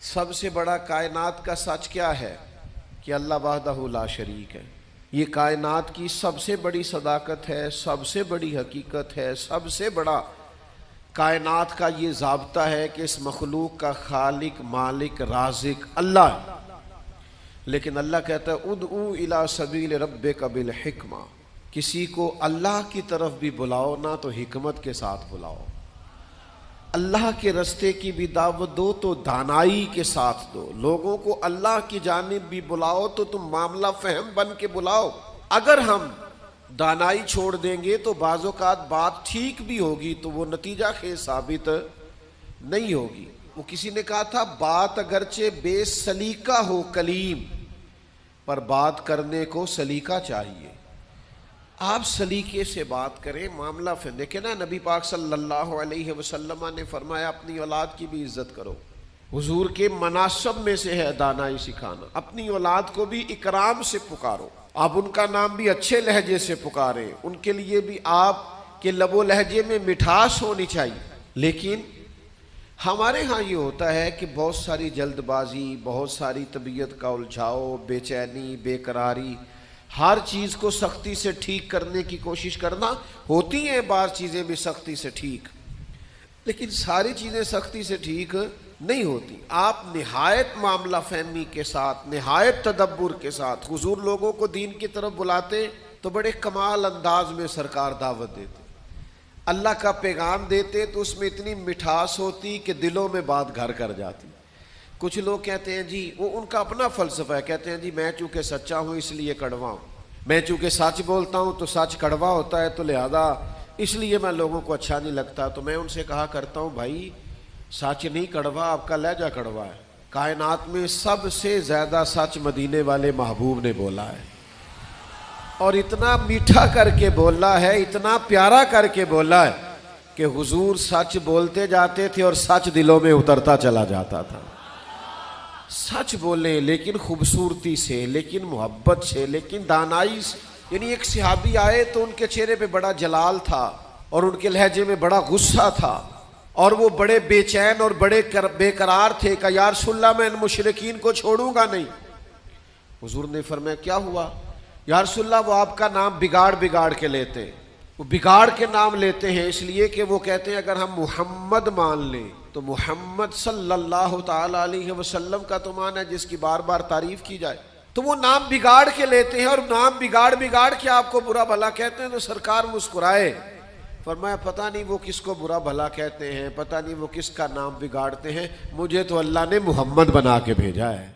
سب سے بڑا کائنات کا سچ کیا ہے؟ کہ اللہ وحدہ لا شریک ہے۔ یہ کائنات کی سب سے بڑی صداقت ہے، سب سے بڑی حقیقت ہے، سب سے بڑا کائنات کا یہ ضابطہ ہے کہ اس مخلوق کا خالق، مالک، رازق اللہ ہے۔ لیکن اللہ کہتا ہے ادعو الی سبیل ربک بالحکمہ، کسی کو اللہ کی طرف بھی بلاؤ نا تو حکمت کے ساتھ بلاؤ، اللہ کے رستے کی بھی دعوت دو تو دانائی کے ساتھ دو، لوگوں کو اللہ کی جانب بھی بلاؤ تو تم معاملہ فہم بن کے بلاؤ۔ اگر ہم دانائی چھوڑ دیں گے تو بعض اوقات بات ٹھیک بھی ہوگی تو وہ نتیجہ خیز ثابت نہیں ہوگی۔ وہ کسی نے کہا تھا بات اگرچہ بے سلیقہ ہو کلیم، پر بات کرنے کو سلیقہ چاہیے۔ آپ سلیقے سے بات کریں، معاملہ پھر دیکھیں نا، نبی پاک صلی اللہ علیہ وسلم نے فرمایا اپنی اولاد کی بھی عزت کرو۔ حضور کے مناسب میں سے ہے دانائی سکھانا، اپنی اولاد کو بھی اکرام سے پکارو، آپ ان کا نام بھی اچھے لہجے سے پکاریں، ان کے لیے بھی آپ کے لب و لہجے میں مٹھاس ہونی چاہیے۔ لیکن ہمارے ہاں یہ ہوتا ہے کہ بہت ساری جلد بازی، بہت ساری طبیعت کا الجھاؤ، بے چینی، بے قراری، ہر چیز کو سختی سے ٹھیک کرنے کی کوشش کرنا، ہوتی ہیں بعض چیزیں بھی سختی سے ٹھیک، لیکن ساری چیزیں سختی سے ٹھیک نہیں ہوتی۔ آپ نہایت معاملہ فہمی کے ساتھ، نہایت تدبر کے ساتھ حضور لوگوں کو دین کی طرف بلاتے تو بڑے کمال انداز میں سرکار دعوت دیتے، اللہ کا پیغام دیتے تو اس میں اتنی مٹھاس ہوتی کہ دلوں میں بات گھر کر جاتی۔ کچھ لوگ کہتے ہیں جی، وہ ان کا اپنا فلسفہ ہے، کہتے ہیں جی میں چونکہ سچا ہوں اس لیے کڑوا ہوں، میں چونکہ سچ بولتا ہوں تو سچ کڑوا ہوتا ہے تو لہذا اس لیے میں لوگوں کو اچھا نہیں لگتا۔ تو میں ان سے کہا کرتا ہوں بھائی سچ نہیں کڑوا، آپ کا لہجہ کڑوا ہے۔ کائنات میں سب سے زیادہ سچ مدینے والے محبوب نے بولا ہے، اور اتنا میٹھا کر کے بولا ہے، اتنا پیارا کر کے بولا ہے کہ حضور سچ بولتے جاتے تھے اور سچ دلوں میں اترتا چلا جاتا تھا۔ سچ بولیں لیکن خوبصورتی سے، لیکن محبت سے، لیکن دانائی سے۔ یعنی ایک صحابی آئے تو ان کے چہرے پہ بڑا جلال تھا اور ان کے لہجے میں بڑا غصہ تھا، اور وہ بڑے بے چین اور بڑے بے قرار تھے کہ یا رسول اللہ میں ان مشرکین کو چھوڑوں گا نہیں۔ حضور نے فرمایا کیا ہوا؟ یا رسول اللہ وہ آپ کا نام بگاڑ کے لیتے ہیں، وہ بگاڑ کے نام لیتے ہیں اس لیے کہ وہ کہتے ہیں اگر ہم محمد مان لیں تو محمد صلی اللہ تعالی علیہ وسلم کا تو مان ہے جس کی بار بار تعریف کی جائے، تو وہ نام بگاڑ کے لیتے ہیں اور نام بگاڑ کے آپ کو برا بھلا کہتے ہیں۔ تو سرکار مسکرائے، فرمایا پتہ نہیں وہ کس کو برا بھلا کہتے ہیں، پتہ نہیں وہ کس کا نام بگاڑتے ہیں، مجھے تو اللہ نے محمد بنا کے بھیجا ہے۔